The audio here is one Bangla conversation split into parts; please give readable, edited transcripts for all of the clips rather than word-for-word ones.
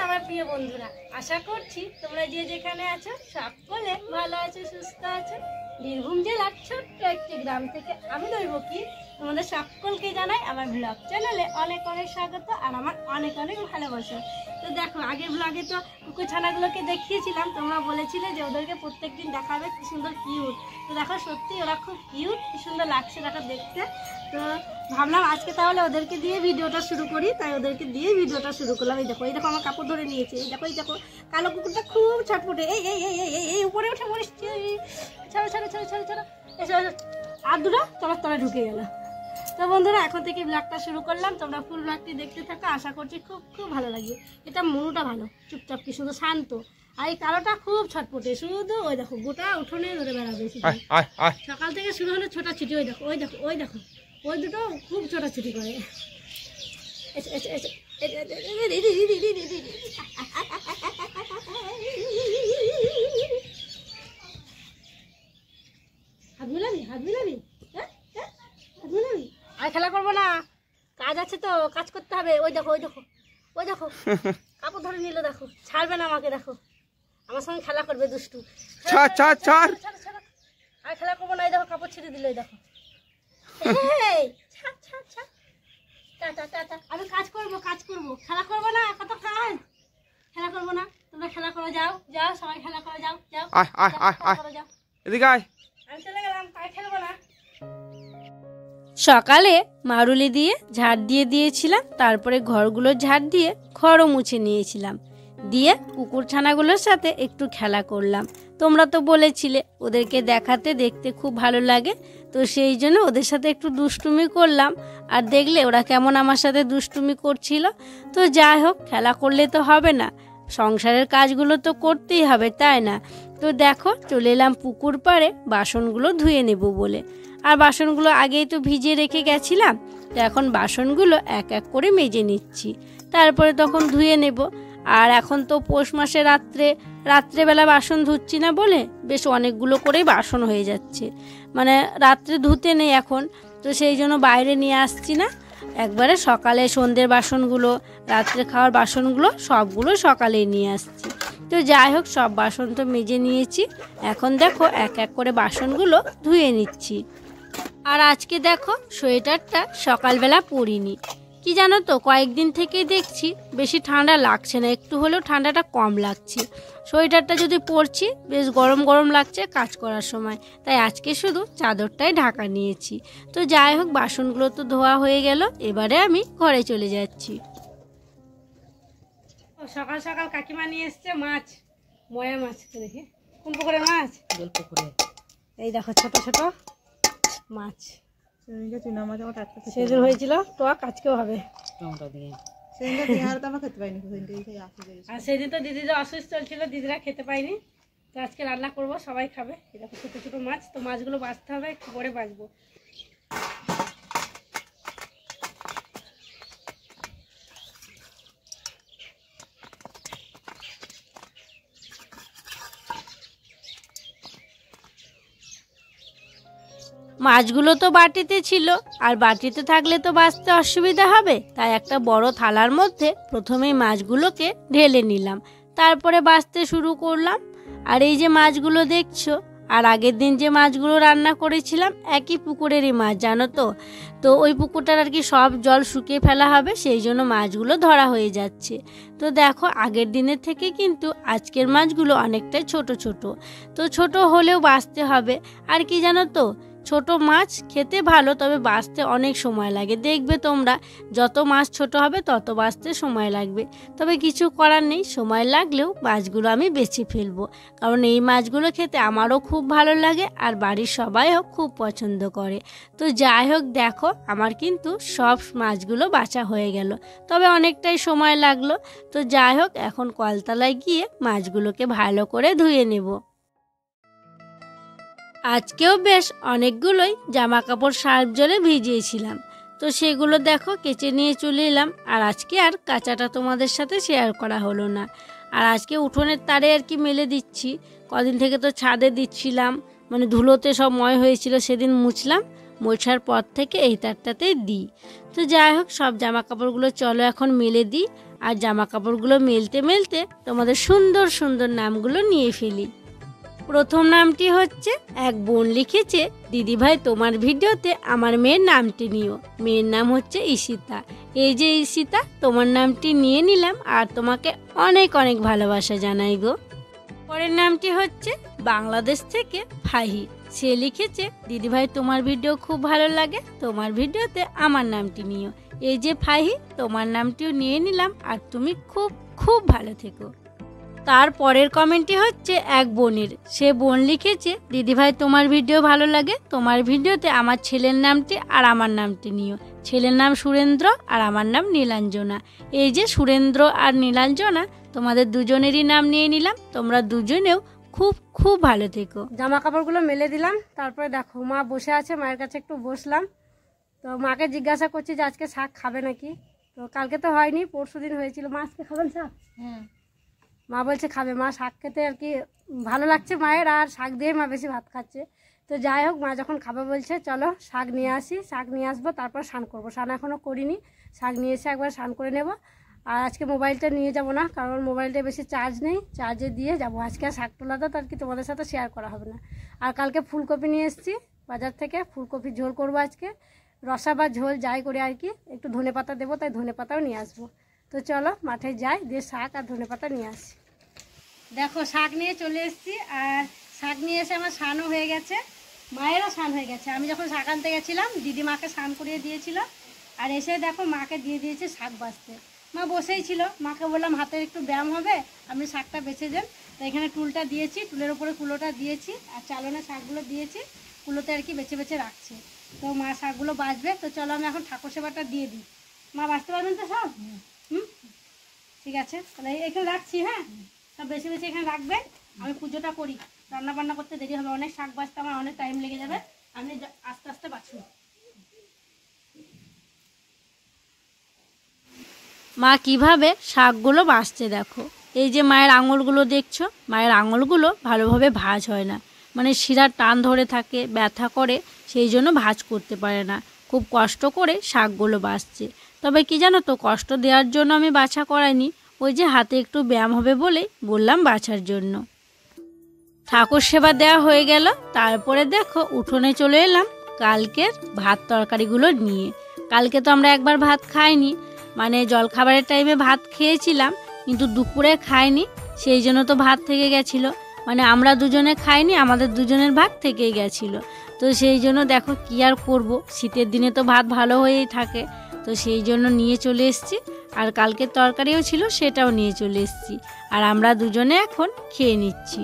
আমার প্রিয় বন্ধুরা, আশা করছি তোমরা যে যেখানে আছো সকলে ভালো আছো, সুস্থ আছো। বীরভূম জেলার ছোট্ট একটি গ্রাম থেকে আমি দৈবকী তোমাদের সকলকে জানাই আমার ব্লগ চ্যানেলে অনেক অনেক স্বাগত আর আমার অনেক অনেক ভালোবাসা। তো দেখো, আগের ব্লগে তো কুকুর ছানাগুলোকে দেখিয়েছিলাম, তোমরা বলেছিলে যে ওদেরকে প্রত্যেকদিন দেখাবে কি সুন্দর কিউট। তো দেখো সত্যি ওরা খুব কিউট, কি সুন্দর লাগছে দেখো দেখতে। তো ভাবলাম আজকে তাহলে ওদেরকে দিয়ে ভিডিওটা শুরু করি, তাই ওদেরকে দিয়ে ভিডিওটা শুরু করলাম। এই দেখো আমার কাপড় ধরে নিয়েছে, এই দেখো কালো কুকুরটা খুব ছটফটে। এই এই এই এই এই উপরে উঠে মরিস, ছাড়ো ছাড়ো ছাড়ো ছাড়ো ছাড়ো, এসো আর দুটো তোমার তলায় ঢুকে গেল। তো বন্ধুরা, এখন থেকে ব্লগটা শুরু করলাম, তোমরা ফুল ব্লগটি দেখতে থাকো, আশা করছি খুব খুব ভালো লাগবে। এটা মনুটা ভালো, চুপচাপ কি শুধু শান্ত, আর এই কালোটা খুব ছটফটে, শুধু ওই দেখো গোটা উঠোনে ধরে বেড়াবে। সকাল থেকে শুরু হলে ছোটাছুটি, ওই দেখো ওই দেখো ওই দেখো ওই দুটো খুব ছোটাছুটি করে। হাত মিলাবি হাত মিলাবি হাত মিলাবি, আর খেলা করবো না, কাজ আছে তো, কাজ করতে হবে। ওই দেখো ওই দেখো ওই দেখো কাপড় ধরে নিল, দেখো ছাড়বে না আমাকে, দেখো আমার সঙ্গে খেলা করবে দুষ্টু। আর খেলা করবো না, এই দেখো কাপড় ছিঁড়ে দিল, এই দেখো। আমি কাজ করবো খেলা করবো না, কত কাজ, খেলা করবো না, তোমরা খেলা করো, যাও যাও সবাই খেলা করো, যাও যাও যাও, এদিকে আয়। আমি চলে গেলাম, তাই খেলবো না। সকালে মারুলি দিয়ে ঝাড় দিয়ে দিয়েছিলাম, তারপরে ঘরগুলো ঝাড় দিয়ে ঘরও মুছে নিয়েছিলাম, দিয়ে কুকুর ছানাগুলোর সাথে একটু খেলা করলাম। তোমরা তো বলেছিলে ওদেরকে দেখাতে, দেখতে খুব ভালো লাগে, তো সেই জন্য ওদের সাথে একটু দুষ্টুমি করলাম। আর দেখলে ওরা কেমন আমার সাথে দুষ্টুমি করছিল। তো যাই হোক, খেলা করলে তো হবে না, সংসারের কাজগুলো তো করতেই হবে, তাই না? তো দেখো, চলে এলাম পুকুর পাড়ে বাসনগুলো ধুয়ে নেব বলে। আর বাসনগুলো আগেই তো ভিজিয়ে রেখে গেছিলাম, তো এখন বাসনগুলো এক এক করে মেজে নিচ্ছি, তারপরে তখন ধুয়ে নেব। আর এখন তো পৌষ মাসে রাত্রেবেলা বাসন ধুচ্ছি না বলে বেশ অনেকগুলো করেই বাসন হয়ে যাচ্ছে, মানে রাত্রে ধুতে নেই এখন, তো সেই জন্য বাইরে নিয়ে আসছি না, একবারে সকালে সন্ধ্যের বাসনগুলো, রাত্রে খাওয়ার বাসনগুলো সবগুলো সকালেই নিয়ে আসছি। তো যাই হোক, সব বাসন তো মেজে নিয়েছি, এখন দেখো এক এক করে বাসনগুলো ধুয়ে নিচ্ছি। আর আজকে দেখো সোয়েটারটা সকালবেলা পরিনি, কি জানো তো, কয়েকদিন থেকেই দেখছি বেশি ঠান্ডা লাগছে না, একটু হলেও ঠান্ডাটা কম লাগছে। সোয়েটারটা যদি পরছি বেশ গরম গরম লাগছে কাজ করার সময়, তাই আজকে শুধু চাদরটাই ঢাকা নিয়েছি। তো যাই হোক, বাসনগুলো তো ধোয়া হয়ে গেল, এবারে আমি ঘরে চলে যাচ্ছি। সকাল সকাল কাকিমা নিয়ে এসছে মাছ, ময়া মাছ, দেখি কোন পুকুরের মাছ, এই দেখো ছোট ছোট মাছ, সেদিন হয়েছিল টক, আজকেও হবে। আর সেদিন তো দিদিরা অসুস্থ চলছিল, দিদিরা খেতে পায়নি, তো আজকে রান্না করব, সবাই খাবে। এই দেখো ছোটো ছোটো মাছ, তো মাছগুলো বাছতে হবে, একটু পরে বাছবো। মাছগুলো তো বাটিতে ছিল, আর বাটিতে থাকলে তো বাছতে অসুবিধা হবে, তাই একটা বড় থালার মধ্যে প্রথমেই মাছগুলোকে ঢেলে নিলাম, তারপরে বাছতে শুরু করলাম। আর এই যে মাছগুলো দেখছো, আর আগের দিন যে মাছগুলো রান্না করেছিলাম একই পুকুরেরই মাছ, জানো তো। তো ওই পুকুরটার আর কি সব জল শুকিয়ে ফেলা হবে, সেই জন্য মাছগুলো ধরা হয়ে যাচ্ছে। তো দেখো, আগের দিনের থেকে কিন্তু আজকের মাছগুলো অনেকটাই ছোট ছোট, তো ছোট হলেও বাছতে হবে। আর কি জানো তো, ছোট মাছ খেতে ভালো, তবে বাছতে অনেক সময় লাগে, দেখবে তোমরা যত মাছ ছোট হবে তত বাছতে সময় লাগবে। তবে কিছু করার নেই, সময় লাগলেও মাছগুলো আমি বেছে ফেলবো, কারণ এই মাছগুলো খেতে আমারও খুব ভালো লাগে, আর বাড়ির সবাইও খুব পছন্দ করে। তো যাই হোক, দেখো আমার কিন্তু সব মাছগুলো বাছা হয়ে গেল, তবে অনেকটাই সময় লাগলো। তো যাই হোক, এখন কলতলায় গিয়ে মাছগুলোকে ভালো করে ধুয়ে নেব। আজকেও বেশ অনেকগুলোই জামা কাপড় সার্ফ জলে ভিজিয়েছিলাম, তো সেগুলো দেখো কেচে নিয়ে চলে এলাম। আর আজকে আর কাচাটা তোমাদের সাথে শেয়ার করা হলো না। আর আজকে উঠোনের তারে আর কি মেলে দিচ্ছি, কদিন থেকে তো ছাদে দিচ্ছিলাম, মানে ধুলোতে সব ময় হয়েছিল, সেদিন মুছলাম, মোছার পর থেকে এই তারটাতেই দিই। তো যাই হোক, সব জামা কাপড়গুলো চলো এখন মেলে দিই। আর জামা কাপড়গুলো মেলতে মেলতে তোমাদের সুন্দর সুন্দর নামগুলো নিয়ে ফেলি। প্রথম নামটি হচ্ছে, এক বোন লিখেছে, দিদিভাই তোমার ভিডিওতে আমার মেয়ের নামটি নিও। মেয়ের নাম হচ্ছে ঈশিতা। এই যে ঈশিতা, তোমার নামটি নিয়ে নিলাম আর তোমাকে অনেক অনেক ভালোবাসা জানাই গো। পরের নামটি হচ্ছে বাংলাদেশ থেকে ফাহি। সে লিখেছে, দিদিভাই তোমার ভিডিও খুব ভালো লাগে, তোমার ভিডিওতে আমার নামটি নিও। এই যে ফাহি, তোমার নামটিও নিয়ে নিলাম আর তুমি খুব খুব ভালো থেকো। তার পরের কমেন্টটি হচ্ছে এক বোনের। সে বোন লিখেছে, দিদিভাই তোমার ভিডিও ভালো লাগে, তোমার ভিডিওতে আমার ছেলের নামটি আর আমার নামটি নিও। ছেলের নাম সুরেন্দ্র আর আমার নাম নীলাঞ্জনা। এই যে সুরেন্দ্র আর নীলাঞ্জনা, তোমাদের দুজনেরই নাম নিয়ে নিলাম। তোমরা দুজনেও খুব খুব ভালো থেকো। জামা কাপড়গুলো মেলে দিলাম, তারপরে দেখো মা বসে আছে, মায়ের কাছে একটু বসলাম। তো মাকে জিজ্ঞাসা করছি যে আজকে শাক খাবে নাকি। তো কালকে তো হয়নি, পরশু দিন হয়েছিল। মা আজকে খাবেন শাক? হ্যাঁ, মা বলছে খাবে। মা শাক খেতে আর কি ভালো লাগছে মায়ের, আর শাক দিয়ে মা বেশি ভাত খাচ্ছে। তো যাই হোক, মা যখন খাবে বলছে চলো শাক নিয়ে আসি। শাক নিয়ে আসবো, তারপর স্নান করবো। স্নান এখনও করিনি, শাক নিয়ে এসে একবার স্নান করে নেব। আর আজকে মোবাইলটা নিয়ে যাব না, কারণ মোবাইলটা বেশি চার্জ নেই, চার্জে দিয়ে যাব। আজকে আর শাক তোলাটা তো আর কি তোমাদের সাথে শেয়ার করা হবে না। আর কালকে ফুলকপি নিয়ে এসেছি বাজার থেকে, ফুলকপি ঝোল করবো আজকে, রসা বা ঝোল যাই করে আর কি। একটু ধনেপাতা দেবো, তাই ধনেপাতাও নিয়ে আসবো। তো চলো মাঠে যাই, দিয়ে শাক আর ধনেপাতা নিয়ে আসি। দেখো শাক নিয়ে চলে এসেছি, আর শাক নিয়ে এসে আমার স্নানও হয়ে গেছে, মায়েরও স্নান হয়ে গেছে। আমি যখন শাক আনতে গেছিলাম, দিদি মাকে স্নান করিয়ে দিয়েছিল। আর এসে দেখো মাকে দিয়ে দিয়েছে শাক বাছতে। মা বসেই ছিল, মাকে বললাম হাতের একটু ব্যায়াম হবে, আপনি শাকটা বেছে দেন। তো এখানে টুলটা দিয়েছি, টুলের উপরে কুলোটা দিয়েছি, আর চালনে শাকগুলো দিয়েছি, কুলোতে আর কি বেছে বেছে রাখছে। তো মা শাকগুলো বাছবে। তো চলো আমি এখন ঠাকুর সেবাটা দিয়ে দিই। মা বাছতে পারবেন তো সব? ঠিক আছে, তাহলে এখানে রাখছি। হ্যাঁ, সব বেশি বেশি এখানে রাখবেন, আমি পুজোটা করি। রান্না বান্না করতে দেরি হবে, অনেক শাক বাছতে আমার অনেক টাইম লেগে যাবে। আমি আস্তে আস্তে বাছবো। মা কিভাবে শাকগুলো বাছছে দেখো। এই যে মায়ের আঙুলগুলো দেখছো, মায়ের আঙুলগুলো ভালোভাবে ভাঁজ হয় না, মানে শিরার টান ধরে থাকে, ব্যথা করে, সেই জন্য ভাঁজ করতে পারে না। খুব কষ্ট করে শাকগুলো বাছছে। তবে কি জানো তো, কষ্ট দেওয়ার জন্য আমি বাছা করাইনি, ওই যে হাতে একটু ব্যায়াম হবে বলে বললাম বাছার জন্য। ঠাকুর সেবা দেওয়া হয়ে গেল, তারপরে দেখো উঠোনে চলে এলাম কালকের ভাত তরকারিগুলো নিয়ে। কালকে তো আমরা একবার ভাত খাইনি, মানে জলখাবারের টাইমে ভাত খেয়েছিলাম, কিন্তু দুপুরে খাইনি, সেই জন্য তো ভাত থেকে গেছিলো। মানে আমরা দুজনে খাইনি, আমাদের দুজনের ভাত থেকেই গেছিলো। তো সেই জন্য দেখো কি আর করব, শীতের দিনে তো ভাত ভালো হয়েই থাকে। তো সেই জন্য নিয়ে চলে এসেছি, আর কালকের তরকারিও ছিল, সেটাও নিয়ে চলে এসেছি। আর আমরা দুজনে এখন খেয়ে নিচ্ছি।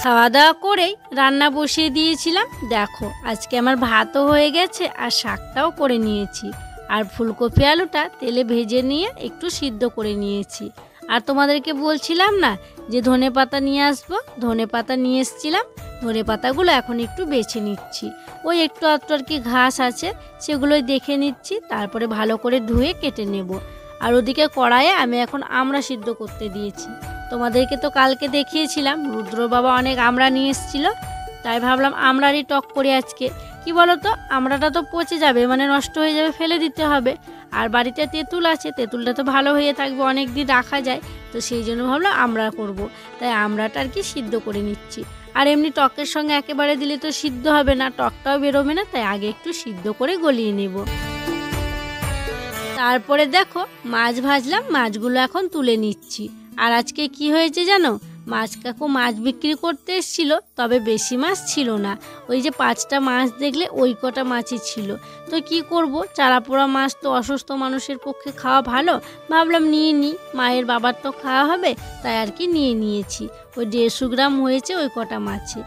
খাওয়া দাওয়া করেই রান্না বসিয়ে দিয়েছিলাম। দেখো আজকে আমার ভাতও হয়ে গেছে আর শাকটাও করে নিয়েছি। আর ফুলকপি আলুটা তেলে ভেজে নিয়ে একটু সিদ্ধ করে নিয়েছি। আর তোমাদেরকে বলছিলাম না যে ধনেপাতা নিয়ে আসবো, ধনেপাতা নিয়ে এসেছিলাম। ধনেপাতাগুলো এখন একটু বেছে নিচ্ছি, ওই একটু আধটু আর কি ঘাস আছে, সেগুলোই দেখে নিচ্ছি, তারপরে ভালো করে ধুয়ে কেটে নেব। আর ওদিকে কড়াইয়ে আমি এখন আমড়া সিদ্ধ করতে দিয়েছি। তোমাদেরকে তো কালকে দেখিয়েছিলাম রুদ্র বাবা অনেক আমড়া নিয়ে এসেছিল, তাই ভাবলাম আমড়ারই টক করে আজকে। কি বলো তো, আমড়াটা তো পচে যাবে, মানে নষ্ট হয়ে যাবে, ফেলে দিতে হবে। আর বাড়িতে তেঁতুল আছে, তেঁতুলটা তো ভালো হয়ে থাকবে, অনেক দিন রাখা যায়। তো সেই জন্য ভাবলাম আমড়া করব, তাই আমড়াটা আর কি সিদ্ধ করে নিচ্ছি। আর এমনি টকের সঙ্গে একেবারে দিলে তো সিদ্ধ হবে না, টকটাও বেরোবে না, তাই আগে একটু সিদ্ধ করে গলিয়ে নেব। তারপরে দেখো মাছ ভাজলাম, মাছগুলো এখন তুলে নিচ্ছি। আর আজকে কি হয়েছে জানো, মাছ কাকু মাছ বিক্রি করতে এসেছিল, তবে বেশি মাছ ছিল না। ওই যে 5টা মাছ দেখলে ওই কটা মাছই ছিল। তো কি করব, চারা পোড়া মাছ তো অসুস্থ মানুষের পক্ষে খাওয়া ভালো, ভাবলাম নিয়ে নিই, মায়ের বাবার তো খাওয়া হবে, তাই আর কি নিয়ে নিয়েছি। ওই 150 গ্রাম হয়েছে ওই কটা মাছে।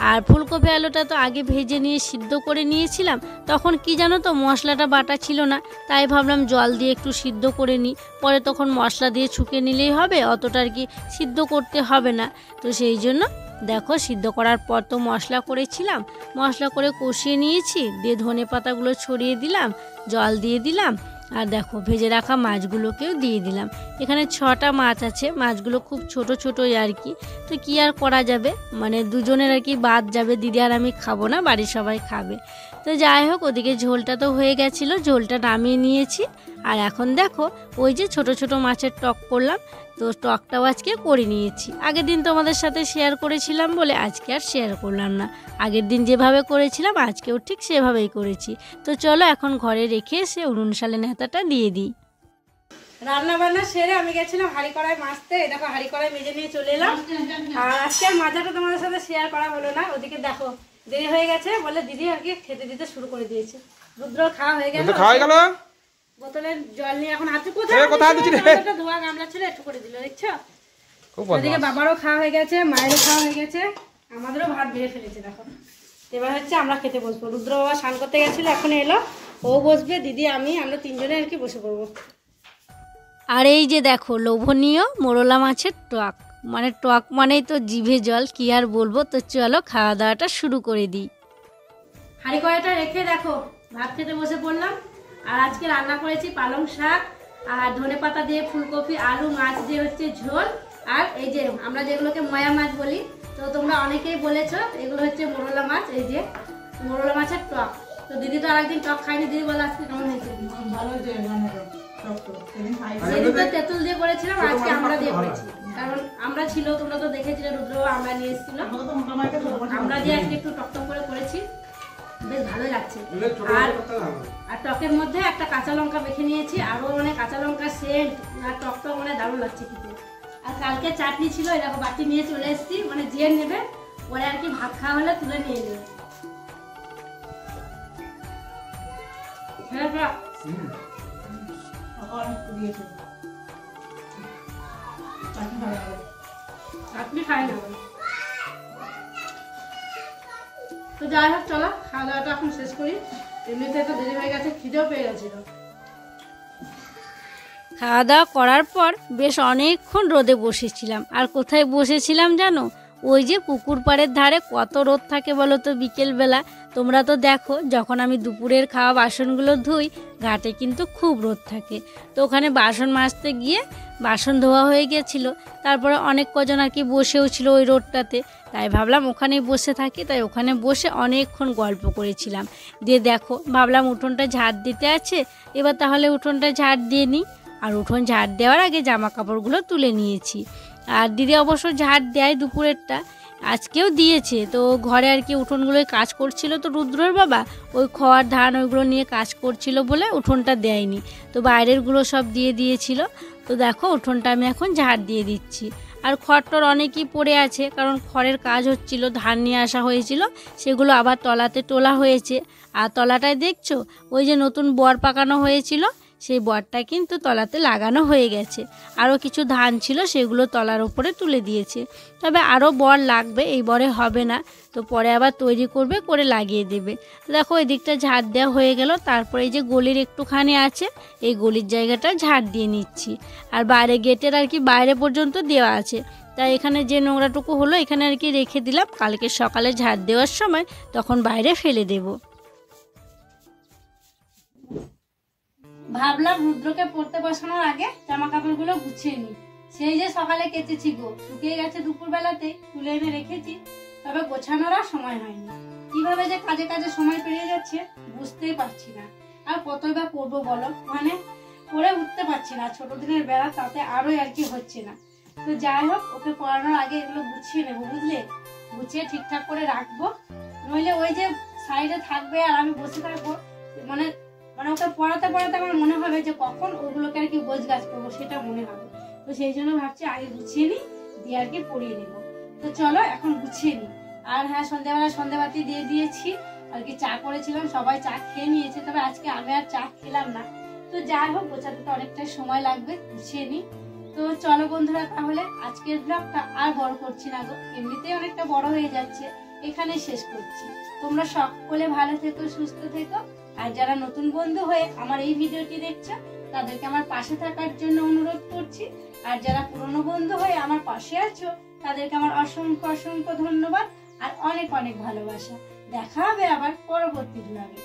আর ফুলকপি আলুটা তো আগে ভেজে নিয়ে সিদ্ধ করে নিয়েছিলাম, তখন কি জানো তো মশলাটা বাটা ছিল না, তাই ভাবলাম জল দিয়ে একটু সিদ্ধ করে নিই, পরে তখন মশলা দিয়ে ছুঁকে নিলেই হবে, অতটা আর কি সিদ্ধ করতে হবে না। তো সেই জন্য দেখো সিদ্ধ করার পর তো মশলা করেছিলাম, মশলা করে কষিয়ে নিয়েছি, দিয়ে ধনে পাতাগুলো ছড়িয়ে দিলাম, জল দিয়ে দিলাম, আর দেখো ভেজে রাখা মাছগুলোকেও দিয়ে দিলাম। এখানে 6টা মাছ আছে, মাছগুলো খুব ছোট ছোটোই আর কি। তো কি আর করা যাবে, মানে দুজনের আর কি বাদ যাবে, দিদি আর আমি খাবো না, বাড়ির সবাই খাবে। তো যাই হোক, ওদিকে ঝোলটা তো হয়ে গেছিলো, ঝোলটা নামিয়ে নিয়েছি। আর এখন দেখো ওই যে ছোট ছোট মাছের টক করলাম, তো টকটাও আজকে করে নিয়েছি। আগের দিন তোমাদের সাথে শেয়ার করেছিলাম বলে আজকে আর শেয়ার করলাম না। আগের দিন যেভাবে করেছিলাম আজকেও ঠিক সেভাবেই করেছি। তো চলো এখন ঘরে রেখে এসে উনুন শালে নেতাটা দিয়ে দিই। রান্না বান্না সেরে আমি গেছিলাম হাঁড়ি কড়াই মাজতে। এই দেখো হাঁড়ি কড়াই মেজে নিয়ে চলে এলাম। আর আজকে আর মাজাটা তোমাদের সাথে শেয়ার করা হলো না। ওদিকে দেখো দেরি হয়ে গেছে বলে দিদি আর কি খেতে দিতে শুরু করে দিয়েছে। রুদ্র খাওয়া হয়ে গেল, বোতলের জল নিয়ে এখন হাতে ধোয়া গামলা ছিল একটু করে দিল, দেখছো। ওদিকে বাবারও খাওয়া হয়ে গেছে, মায়েরও খাওয়া হয়ে গেছে, আমাদেরও ভাত বেড়ে ফেলেছে। দেখো এবার হচ্ছে আমরা খেতে বসবো। রুদ্র বাবা স্নান করতে গেছিল, এখন এলো, ও বসবে, দিদি আমি, আমরা তিনজনে আর কি বসে পড়বো। আর এই যে দেখো লোভনীয় মোরলা মাছের টক, মানে টক মানেই তো জিভে জল, কি আর বলবো। তো চলো খাওয়া দাওয়াটা শুরু করে দিই। হাঁড়ি কড়াইটা রেখে দেখো ভাত খেতে বসে পড়লাম। আর আজকে রান্না করেছি পালং শাক আর ধনেপাতা দিয়ে ফুলকপি আলু মাছ দিয়ে হচ্ছে ঝোল। আর এই যে আমরা যেগুলোকে ময়া মাছ বলি, তো তোমরা অনেকেই বলেছো এগুলো হচ্ছে মোরলা মাছ। এই যে মোরলা মাছের টক। তো দিদি তো আরেকদিন টক খাইনি, দিদি বলে আজকে কেমন হয়েছে? সেদিন তো তেঁতুল দিয়ে করেছিলাম, আজকে আমরা দিয়ে করেছি। কারণ আমরা ছিল, তোমরা তো দেখেছিলে, রুদ্র আমরা নিয়ে এসেছিল, আমরা দিয়ে আজকে একটু টকটক করে করেছি, বেশ ভালোই লাগছে। আর টকের মধ্যে একটা কাঁচা লঙ্কা মেখে নিয়েছি, আরো মানে কাঁচা লঙ্কা সেন্ট আর টকটক মানে দারুণ লাগছে খেতে। আর কালকে চাটনি ছিল, এরকম বাটি নিয়ে চলে এসেছি, মানে যে নেবে পরে আর কি ভাত খাওয়া হলে তুলে নিয়ে নেবে। হ্যাঁ চাটনি খাই না। তো যাই হোক চলো খাওয়া দাওয়াটা এখন শেষ করি, এমনিতে তো দেরি হয়ে গেছে, খিদেও পেয়ে গেছিল। খাওয়া দাওয়া করার পর বেশ অনেকক্ষণ রোদে বসেছিলাম। আর কোথায় বসেছিলাম জানো? ওই যে পুকুর পাড়ের ধারে কত রোদ থাকে বলো তো বিকেলবেলা। তোমরা তো দেখো যখন আমি দুপুরের খাওয়া বাসনগুলো ধুই, ঘাটে কিন্তু খুব রোদ থাকে। তো ওখানে বাসন মাজতে গিয়ে বাসন ধোয়া হয়ে গেছিলো, তারপরে অনেক কজন আর কি বসেও ছিল ওই রোদটাতে। তাই ভাবলাম ওখানেই বসে থাকি, তাই ওখানে বসে অনেকক্ষণ গল্প করেছিলাম। দিয়ে দেখো ভাবলাম উঠোনটা ঝাড় দিতে আছে, এবার তাহলে উঠোনটা ঝাড় দিয়ে নিই। আর উঠোন ঝাড় দেওয়ার আগে জামা কাপড়গুলো তুলে নিয়েছি। আর দিদি অবশ্য ঝাড় দেয় দুপুরেরটা, আজকেও দিয়েছে। তো ঘরে আর কি উঠোনগুলোয় কাজ করছিল, তো রুদ্রর বাবা ওই খড় ধান ওইগুলো নিয়ে কাজ করছিল বলে উঠোনটা দেয়নি, তো বাইরেরগুলো সব দিয়ে দিয়েছিল। তো দেখো উঠোনটা আমি এখন ঝাড় দিয়ে দিচ্ছি। আর খড়টর অনেকই পড়ে আছে, কারণ খড়ের কাজ হচ্ছিল, ধান নিয়ে আসা হয়েছিল, সেগুলো আবার তলাতে তোলা হয়েছে। আর তলাটায় দেখছো ওই যে নতুন বর পাকানো হয়েছিল, সেই বরটা কিন্তু তলাতে লাগানো হয়ে গেছে। আরও কিছু ধান ছিল, সেগুলো তলার উপরে তুলে দিয়েছে। তবে আরও বর লাগবে, এই বরে হবে না, তো পরে আবার তৈরি করবে, করে লাগিয়ে দেবে। দেখো এই দিকটা ঝাড় দেওয়া হয়ে গেল। তারপরে এই যে গলির একটুখানি আছে, এই গলির জায়গাটা ঝাড় দিয়ে নিচ্ছি। আর বাইরে গেটের আর কি বাইরে পর্যন্ত দেওয়া আছে, তাই এখানে যে নোংরাটুকু হলো এখানে আর কি রেখে দিলাম, কালকে সকালে ঝাড় দেওয়ার সময় তখন বাইরে ফেলে দেব। ভাবলাম রুদ্রকে পড়তে বসানোর আগে জামা কাপড়গুলো গুছিয়ে নিই। সেই যে সকালে কেচেছি গো, শুকিয়ে গেছে দুপুরবেলাতে, তুলে এনে রেখেছি, তবে গোছানোর আর সময় হয়নি। কিভাবে যে কাজে কাজে সময় পেরিয়ে যাচ্ছে বুঝতেই পারছি না। আর কতই বা পড়বো বলো, মানে পড়ে উঠতে পারছি না, ছোট দিনের বেলা, তাতে আরোই আর কি হচ্ছে না। তো যাই হোক, ওকে পড়ানোর আগে এগুলো গুছিয়ে নেবো, বুঝলে, গুছিয়ে ঠিকঠাক করে রাখবো, নইলে ওই যে সাইডে থাকবে আর আমি বসে থাকবো, মানে ওকে পড়াতে পড়াতে আমার মনে হবে যে কখন ওগুলোকে আর কি গোছ গাছ করবো, সেটা মনে হবে। তো সেই জন্য ভাবছি আগে গুছিয়ে নিই, দিয়ে আর কি পড়িয়ে নেবো। তো চলো এখন গুছিয়ে নিই। আর হ্যাঁ, সন্ধ্যাবেলা সন্ধ্যাবাতি দিয়ে দিয়েছি, আর কি চা করেছিলাম, সবাই চা খেয়ে নিয়েছে, তবে আজকে আমি আর চা খেলাম না। তো যাই হোক, গোছাতে তো অনেকটাই সময় লাগবে, গুছিয়ে নিই। তো চলো বন্ধুরা, তাহলে আজকের ব্লগটা আর বড় করছি না গো, এমনিতেই অনেকটা বড় হয়ে যাচ্ছে, এখানে শেষ করছি। তোমরা সকলে ভালো থেকো, সুস্থ থেকো। আর যারা নতুন বন্ধু হয়ে আমার এই ভিডিওটি দেখছো, তাদেরকে আমার পাশে থাকার জন্য অনুরোধ করছি। আর যারা পুরনো বন্ধু হয়ে আমার পাশে আছো, তাদেরকে আমার অসংখ্য অসংখ্য ধন্যবাদ আর অনেক অনেক ভালোবাসা। দেখা হবে আবার পরবর্তী ব্লগে।